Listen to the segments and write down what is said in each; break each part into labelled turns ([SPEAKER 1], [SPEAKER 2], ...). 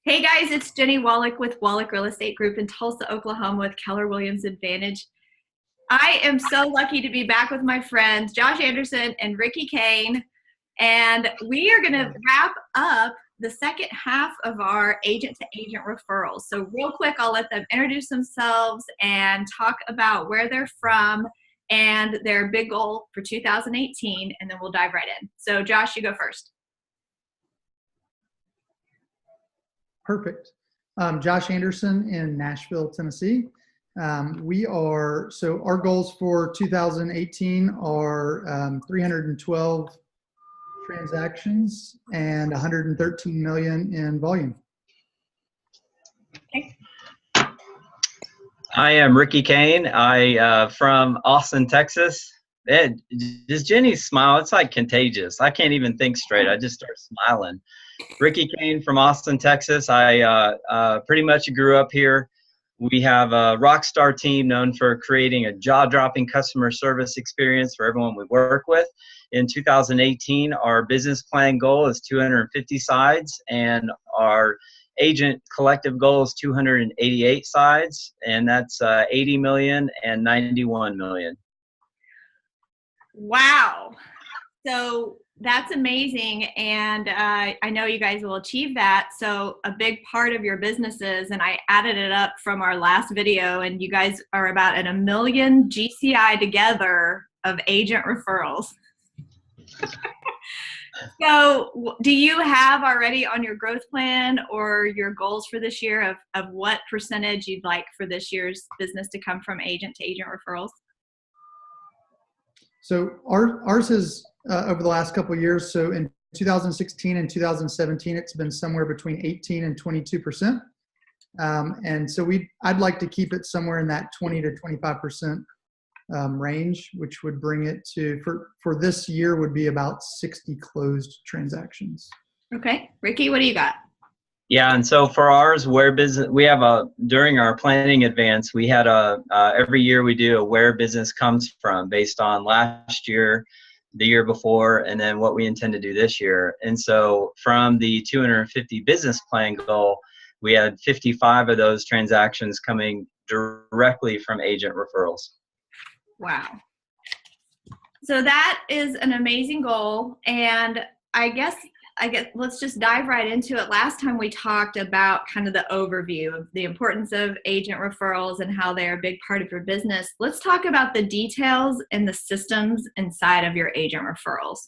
[SPEAKER 1] Hey guys, it's Jenny Wolek with Wolek Real Estate Group in Tulsa, Oklahoma with Keller Williams Advantage. I am so lucky to be back with my friends Josh Anderson and Ricky Cain, and we are going to wrap up the second half of our agent to agent referrals. So real quick, I'll let them introduce themselves and talk about where they're from and their big goal for 2018, and then we'll dive right in. So Josh, you go first.
[SPEAKER 2] Perfect. Josh Anderson in Nashville, Tennessee. Our goals for 2018 are 312 transactions and 113 million in volume.
[SPEAKER 1] Okay.
[SPEAKER 3] I am Ricky Cain. From Austin, Texas. Does Jenny's smile? It's like contagious. I can't even think straight. I just start smiling. Ricky Cain from Austin, Texas. I pretty much grew up here. We have a rock star team known for creating a jaw-dropping customer service experience for everyone we work with. In 2018, our business plan goal is 250 sides, and our agent collective goal is 288 sides, and that's 80 million and 91 million.
[SPEAKER 1] Wow. So that's amazing. And I know you guys will achieve that. So a big part of your businesses, and I added it up from our last video, and you guys are about at 1 million GCI together of agent referrals. So do you have already on your growth plan or your goals for this year of what percentage you'd like for this year's business to come from agent to agent referrals?
[SPEAKER 2] So ours is over the last couple of years. So in 2016 and 2017, it's been somewhere between 18 and 22%. And so I'd like to keep it somewhere in that 20 to 25% range, which would bring it to, for this year, would be about 60 closed transactions.
[SPEAKER 1] Okay. Ricky, what do you got?
[SPEAKER 3] Yeah, and so for ours, we have during our planning advance, we had every year we do a where business comes from based on last year, the year before, and then what we intend to do this year. And so from the 250 business plan goal, we had 55 of those transactions coming directly from agent referrals.
[SPEAKER 1] Wow. So that is an amazing goal. And I guess let's just dive right into it. Last time we talked about kind of the overview of the importance of agent referrals and how they're a big part of your business. Let's talk about the details and the systems inside of your agent referrals.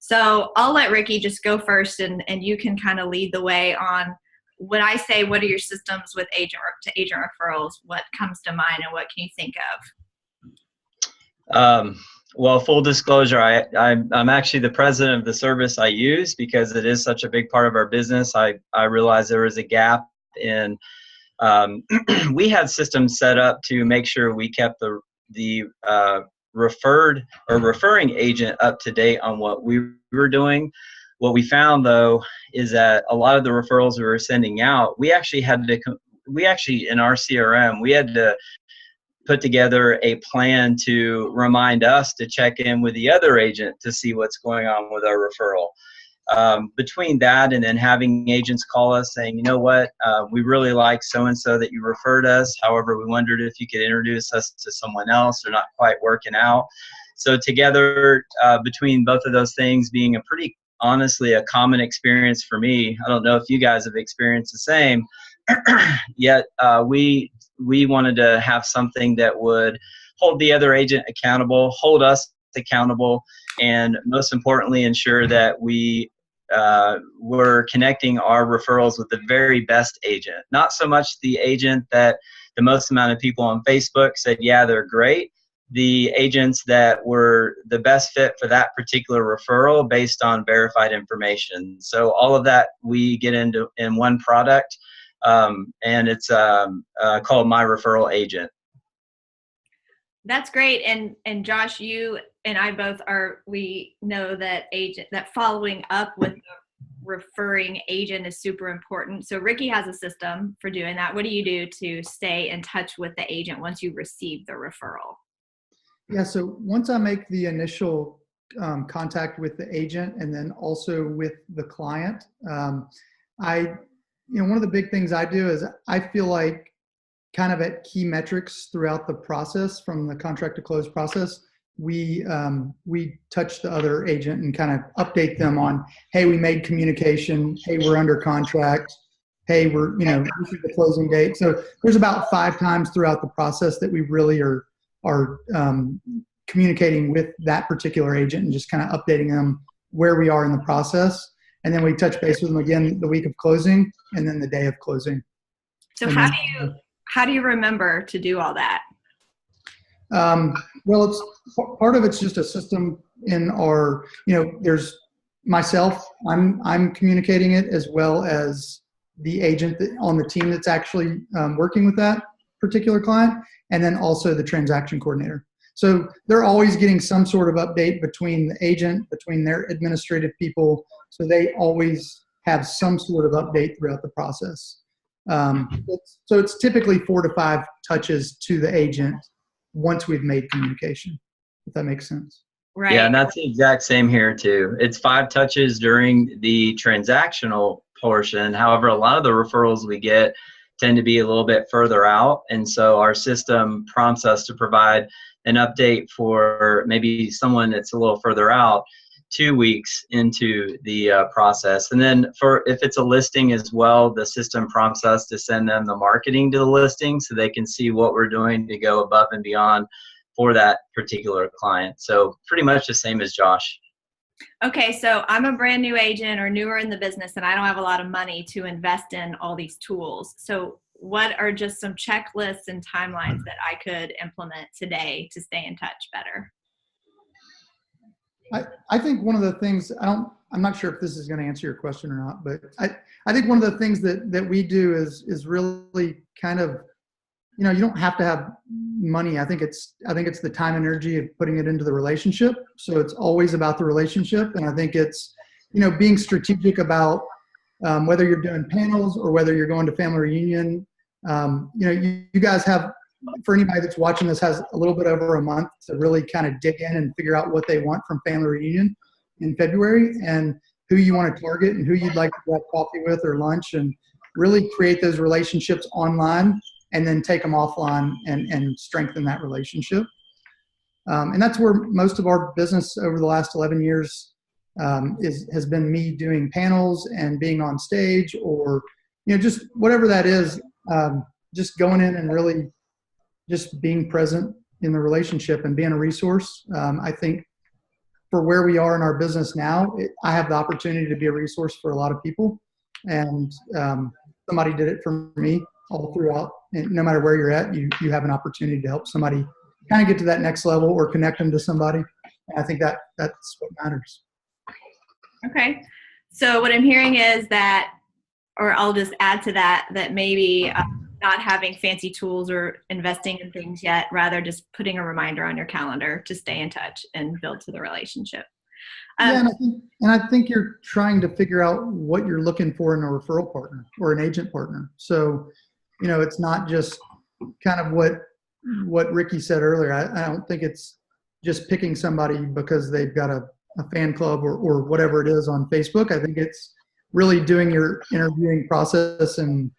[SPEAKER 1] So I'll let Ricky just go first, and you can kind of lead the way on when I say what are your systems with agent to agent referrals, what comes to mind and what can you think of?
[SPEAKER 3] Well, full disclosure, I'm actually the president of the service I use because it is such a big part of our business. I realized there was a gap in, we had systems set up to make sure we kept the referred or referring agent up to date on what we were doing. What we found, though, is that a lot of the referrals we were sending out, we actually in our CRM, we had to put together a plan to remind us to check in with the other agent to see what's going on with our referral. Between that and then having agents call us saying, you know what, we really like so-and-so that you referred us. However, we wondered if you could introduce us to someone else. They're not quite working out. So together, between both of those things being honestly a common experience for me, I don't know if you guys have experienced the same, yet we wanted to have something that would hold the other agent accountable, hold us accountable, and most importantly, ensure that we were connecting our referrals with the very best agent. Not so much the agent that the most amount of people on Facebook said, yeah, they're great. The agents that were the best fit for that particular referral based on verified information. So all of that we get into in one product. And it's called My Referral Agent.
[SPEAKER 1] That's great. And Josh, you and I both we know that following up with the referring agent is super important. So Ricky has a system for doing that. What do you do to stay in touch with the agent once you receive the referral?
[SPEAKER 2] Yeah, so once I make the initial contact with the agent and then also with the client, I one of the big things I do is I feel like kind of at key metrics throughout the process, from the contract to close process, we touch the other agent and kind of update them on, hey, we made communication, hey, we're under contract, hey, we're, this is the closing date. So there's about 5 times throughout the process that we really are communicating with that particular agent and just kind of updating them where we are in the process. And then we touch base with them again the week of closing and then the day of closing.
[SPEAKER 1] So how do you remember to do all that?
[SPEAKER 2] Well, it's part of it's just a system in our, there's myself, I'm communicating it, as well as the agent on the team that's actually working with that particular client, and then also the transaction coordinator. So they're always getting some sort of update between the agent, between their administrative people. So they always have some sort of update throughout the process. So it's typically 4 to 5 touches to the agent once we've made communication, if that makes sense.
[SPEAKER 1] Right.
[SPEAKER 3] Yeah, and that's the exact same here too. It's 5 touches during the transactional portion. However, a lot of the referrals we get tend to be a little bit further out. And so our system prompts us to provide an update for maybe someone that's a little further out 2 weeks into the process. And then if it's a listing as well, the system prompts us to send them the marketing to the listing so they can see what we're doing to go above and beyond for that particular client. So pretty much the same as Josh.
[SPEAKER 1] Okay, so I'm a brand new agent or newer in the business, and I don't have a lot of money to invest in all these tools. So what are just some checklists and timelines that I could implement today to stay in touch better?
[SPEAKER 2] I think one of the things, I'm not sure if this is going to answer your question or not, but I think one of the things that we do is really kind of, you don't have to have money. I think it's the time and energy of putting it into the relationship. So it's always about the relationship. And I think it's, being strategic about whether you're doing panels or whether you're going to family reunion. You guys have, for anybody that's watching this, has a little bit over a month to really kind of dig in and figure out what they want from family reunion in February, and who you want to target and who you'd like to grab coffee with or lunch, and really create those relationships online and then take them offline and strengthen that relationship. And that's where most of our business over the last 11 years has been me doing panels and being on stage, or, just whatever that is, just going in and really just being present in the relationship and being a resource. I think for where we are in our business now, I have the opportunity to be a resource for a lot of people. And somebody did it for me all throughout. And no matter where you're at, you have an opportunity to help somebody kind of get to that next level or connect them to somebody. And I think that's what matters.
[SPEAKER 1] Okay. So what I'm hearing is that, or I'll just add to that maybe not having fancy tools or investing in things yet, rather just putting a reminder on your calendar to stay in touch and build to the relationship.
[SPEAKER 2] And I think you're trying to figure out what you're looking for in a referral partner or an agent partner. So, it's not just kind of what Ricky said earlier. I don't think it's just picking somebody because they've got a fan club or whatever it is on Facebook. I think it's really doing your interviewing process and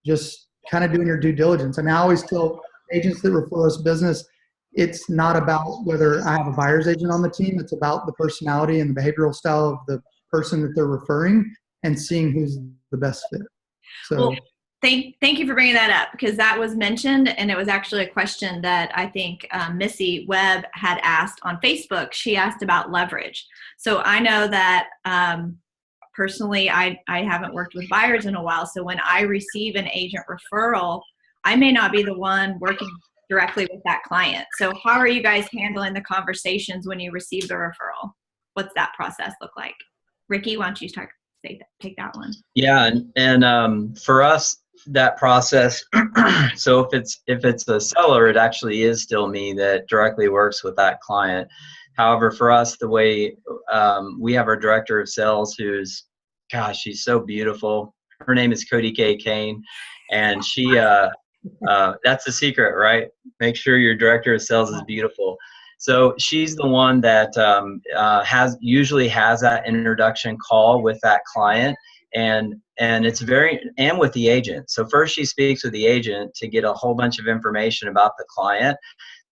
[SPEAKER 2] just kind of doing your due diligence. I mean, I always tell agents that refer us business, it's not about whether I have a buyer's agent on the team. It's about the personality and the behavioral style of the person that they're referring and seeing who's the best fit. So,
[SPEAKER 1] well, thank you for bringing that up, because that was mentioned, and it was actually a question that I think Missy Webb had asked on Facebook. She asked about leverage. So I know that personally, I haven't worked with buyers in a while. So when I receive an agent referral, I may not be the one working directly with that client. So how are you guys handling the conversations when you receive the referral? What's that process look like? Ricky, why don't you take that one?
[SPEAKER 3] Yeah, and for us, that process. So if it's a seller, it actually is still me that directly works with that client. However, for us, the way we have our director of sales, who's, gosh, she's so beautiful. Her name is Ricky Cain, and she that's the secret, right? Make sure your director of sales is beautiful. So she's the one that usually has that introduction call with that client, and it's and with the agent. So first she speaks with the agent to get a whole bunch of information about the client.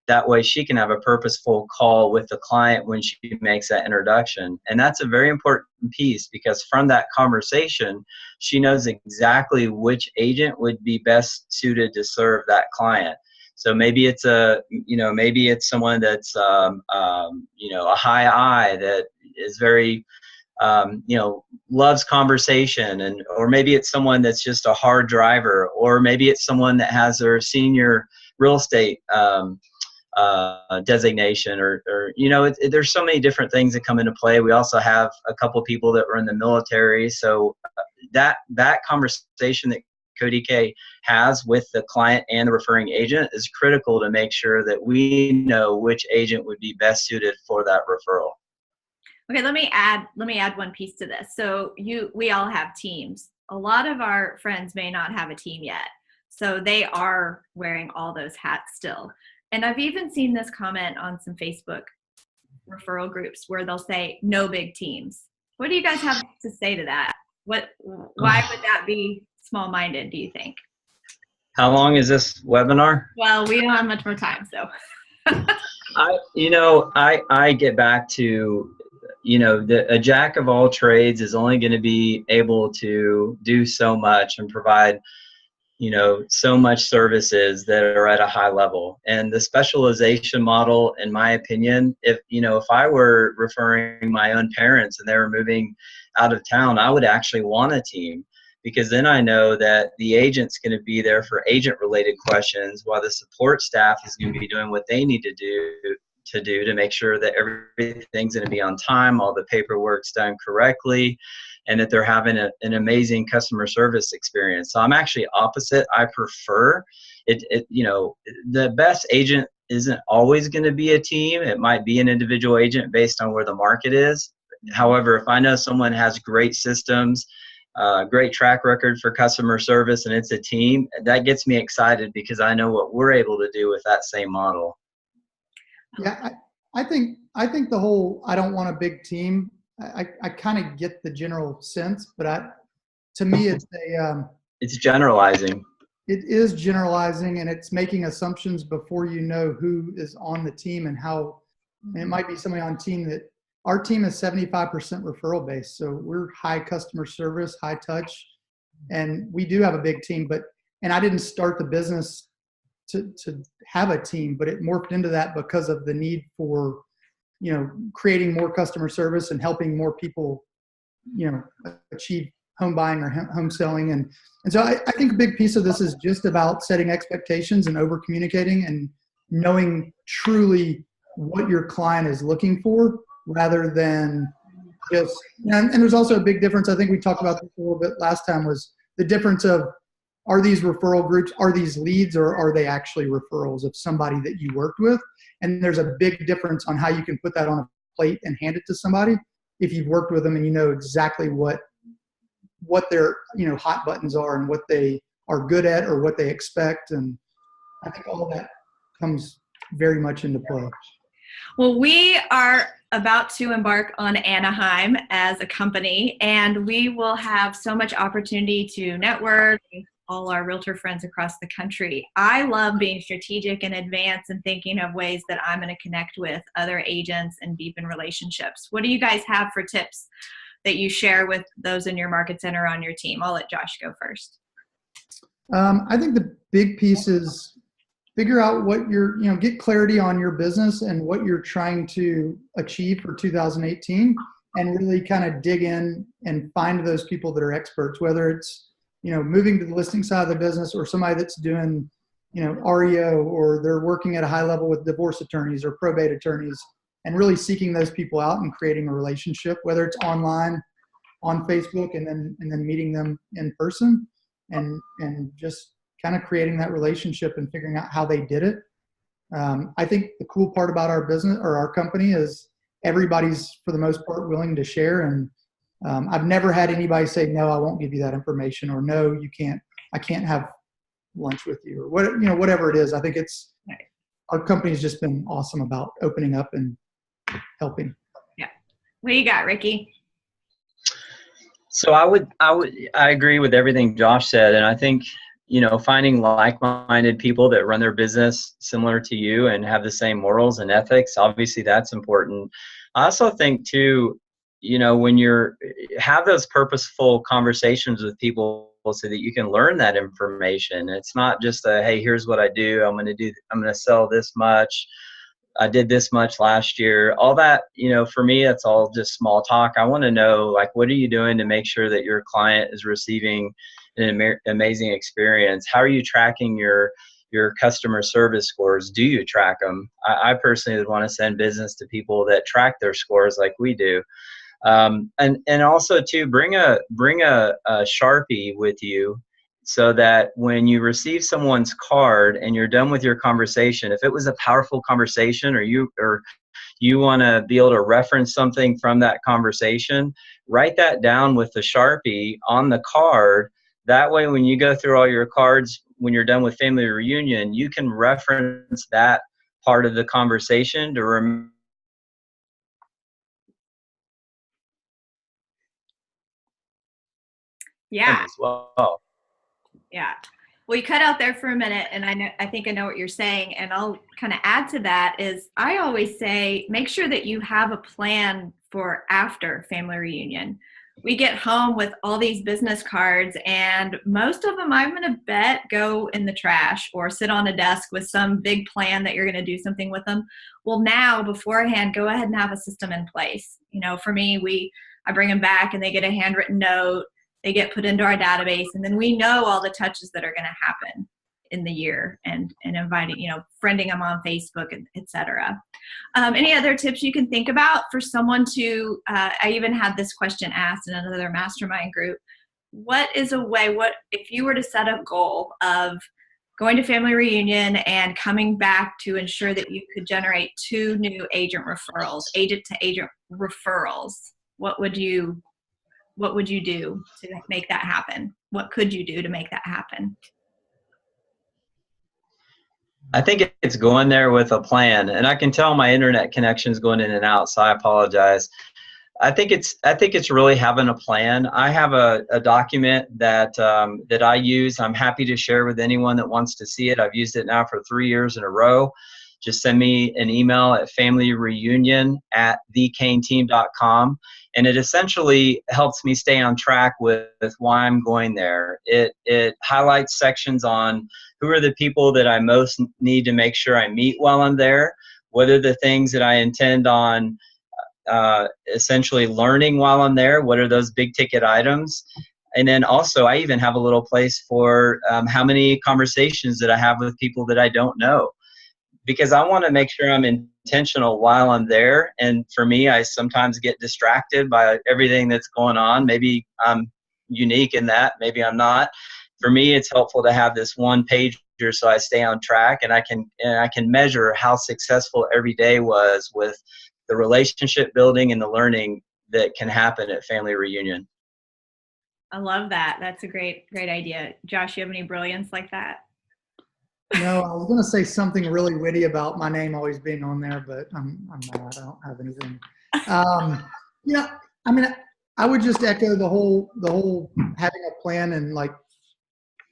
[SPEAKER 3] That way she can have a purposeful call with the client when she makes that introduction. And that's a very important piece, because from that conversation, she knows exactly which agent would be best suited to serve that client. So maybe it's maybe it's someone that's, a high I that is very, loves conversation, or maybe it's someone that's just a hard driver, or maybe it's someone that has their senior real estate, designation, or there's so many different things that come into play. We also have a couple people that were in the military. So that conversation that CoDK has with the client and the referring agent is critical to make sure that we know which agent would be best suited for that referral.
[SPEAKER 1] Okay, let me add one piece to this. So we all have teams. A lot of our friends may not have a team yet, so they are wearing all those hats still. And I've even seen this comment on some Facebook referral groups where they'll say, no big teams. What do you guys have to say to that? Why would that be small-minded, do you think?
[SPEAKER 3] How long is this webinar?
[SPEAKER 1] Well, we don't have much more time, so.
[SPEAKER 3] I get back to, a jack of all trades is only going to be able to do so much and provide so much services that are at a high level. And the specialization model, in my opinion, if I were referring my own parents and they were moving out of town, I would actually want a team, because then I know that the agent's going to be there for agent related questions, while the support staff is going to be doing what they need to do to make sure that everything's going to be on time, all the paperwork's done correctly, and that they're having an amazing customer service experience. So I'm actually opposite. I prefer it. The best agent isn't always going to be a team. It might be an individual agent based on where the market is. However, if I know someone has great systems, great track record for customer service, and it's a team, that gets me excited, because I know what we're able to do with that same model.
[SPEAKER 2] Yeah, I think the whole, I don't want a big team, I kind of get the general sense, but to me
[SPEAKER 3] it's generalizing.
[SPEAKER 2] It is generalizing, and it's making assumptions before you know who is on the team and how. And it might be somebody on team that our team is 75% referral based, so we're high customer service, high touch, and we do have a big team. And I didn't start the business to have a team, but it morphed into that because of the need for creating more customer service and helping more people, achieve home buying or home selling. And so I think a big piece of this is just about setting expectations and over communicating and knowing truly what your client is looking for, rather than just, and there's also a big difference. I think we talked about this a little bit last time, was the difference of, are these referral groups, are these leads, or are they actually referrals of somebody that you worked with? And there's a big difference on how you can put that on a plate and hand it to somebody if you've worked with them and you know exactly what their hot buttons are and what they are good at or what they expect. And I think all that comes very much into play.
[SPEAKER 1] Well, we are about to embark on Anaheim as a company, and we will have so much opportunity to network with all our realtor friends across the country. I love being strategic in advance and thinking of ways that I'm going to connect with other agents and deepen relationships. What do you guys have for tips that you share with those in your market center on your team? I'll let Josh go first.
[SPEAKER 2] I think the big piece is figure out what get clarity on your business and what you're trying to achieve for 2018, and really kind of dig in and find those people that are experts, whether it's, moving to the listing side of the business, or somebody that's doing, REO, or they're working at a high level with divorce attorneys or probate attorneys, and really seeking those people out and creating a relationship, whether it's online, on Facebook, and then meeting them in person, and just kind of creating that relationship and figuring out how they did it. I think the cool part about our business or our company is everybody's, for the most part, willing to share. And I've never had anybody say, no, I won't give you that information, or no, I can't have lunch with you, or whatever it is. I think our company's just been awesome about opening up and helping.
[SPEAKER 1] Yeah. What do you got, Ricky?
[SPEAKER 3] So I agree with everything Josh said. And I think, finding like-minded people that run their business similar to you and have the same morals and ethics, obviously that's important. I also think too, when have those purposeful conversations with people so that you can learn that information. It's not just hey, here's what I do. I'm going to sell this much. I did this much last year. All that, for me, it's all just small talk. I want to know, like, what are you doing to make sure that your client is receiving an amazing experience? How are you tracking your customer service scores? Do you track them? I personally would want to send business to people that track their scores like we do. And also too, bring a Sharpie with you, so that when you receive someone's card and you're done with your conversation, if it was a powerful conversation, or you want to be able to reference something from that conversation, write that down with the Sharpie on the card. That way, when you go through all your cards, when you're done with family reunion, you can reference that part of the conversation to remember
[SPEAKER 1] Yeah.
[SPEAKER 3] as well.
[SPEAKER 1] Yeah. Well, you cut out there for a minute, and I think I know what you're saying. And I'll kind of add to that is I always say, make sure that you have a plan for after family reunion. We get home with all these business cards, and most of them, I'm going to bet, go in the trash or sit on a desk with some big plan that you're going to do something with them. Well, now beforehand, go ahead and have a system in place. For me, I bring them back and they get a handwritten note. They get put into our database, and then we know all the touches that are going to happen in the year, and inviting, friending them on Facebook, et cetera. Any other tips you can think about for someone to, I even had this question asked in another mastermind group. What is a way, if you were to set a goal of going to family reunion and coming back to ensure that you could generate 2 new agent to agent referrals, what would you do to make that happen? What could you do to make that happen?
[SPEAKER 3] I think it's going there with a plan, and I can tell my internet connection is going in and out, so I apologize. I think it's really having a plan. I have a document that I use. I'm happy to share with anyone that wants to see it. I've used it now for 3 years in a row. Just send me an email at familyreunion@thecainteam.com. And it essentially helps me stay on track with why I'm going there. It highlights sections on who are the people that I most need to make sure I meet while I'm there, what are the things that I intend on essentially learning while I'm there, what are those big ticket items. And then also I even have a little place for how many conversations that I have with people that I don't know, because I want to make sure I'm intentional while I'm there. And for me, I sometimes get distracted by everything that's going on. Maybe I'm unique in that, maybe I'm not. For me, it's helpful to have this one pager so I stay on track, and I can measure how successful every day was with the relationship building and the learning that can happen at family reunion.
[SPEAKER 1] I love that. That's a great idea. Josh, you have any brilliance like that?
[SPEAKER 2] No, I was going to say something really witty about my name always being on there, but I'm not. I don't have anything. I mean, I would just echo the whole having a plan, and like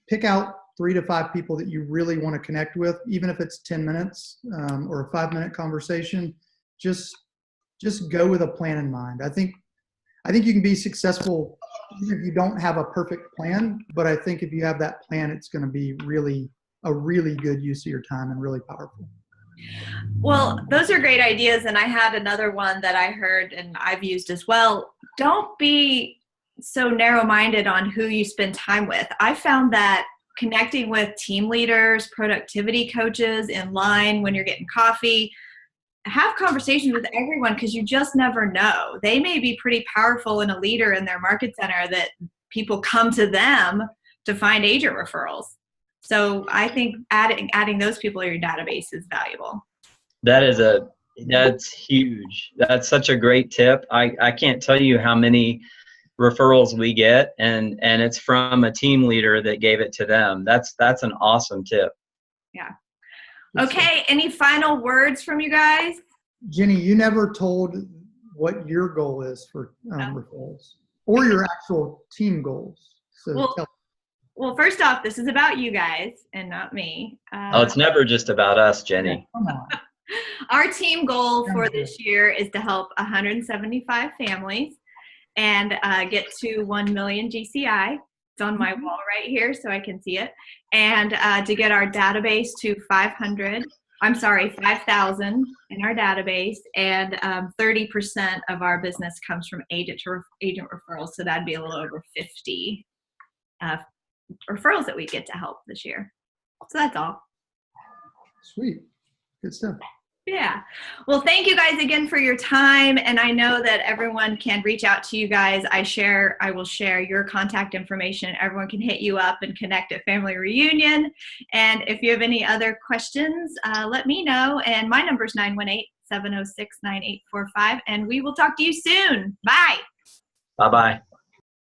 [SPEAKER 2] pick out 3 to 5 people that you really want to connect with, even if it's 10 minutes or a 5-minute conversation. Just go with a plan in mind. I think you can be successful even if you don't have a perfect plan, but I think if you have that plan, it's going to be a really good use of your time and really powerful.
[SPEAKER 1] Well, those are great ideas. And I had another one that I heard and I've used as well. Don't be so narrow-minded on who you spend time with. I found that connecting with team leaders, productivity coaches in line when you're getting coffee, have conversations with everyone, because you just never know. They may be pretty powerful and a leader in their market center that people come to them to find agent referrals. So I think adding those people to your database is valuable.
[SPEAKER 3] That's huge. That's such a great tip. I can't tell you how many referrals we get, and it's from a team leader that gave it to them. That's an awesome tip.
[SPEAKER 1] Yeah. Okay. Any final words from you guys?
[SPEAKER 2] Jenny, you never told what your goal is for referrals. or your actual team goals. So
[SPEAKER 1] Well, first off, this is about you guys and not me.
[SPEAKER 3] Oh, it's never just about us, Jenny.
[SPEAKER 2] Come on.
[SPEAKER 1] Our team goal for this year is to help 175 families and get to 1 million GCI. It's on my wall right here so I can see it. And to get our database to 5,000 in our database. And 30% of our business comes from agent to agent referrals. So that'd be a little over 50 referrals that we get to help this year. So that's all.
[SPEAKER 2] Sweet. Good stuff.
[SPEAKER 1] Yeah. Well, thank you guys again for your time. And I know that everyone can reach out to you guys. I will share your contact information. Everyone can hit you up and connect at Family Reunion. And if you have any other questions, let me know. And my number is 918-706-9845. And we will talk to you soon. Bye.
[SPEAKER 3] Bye-bye.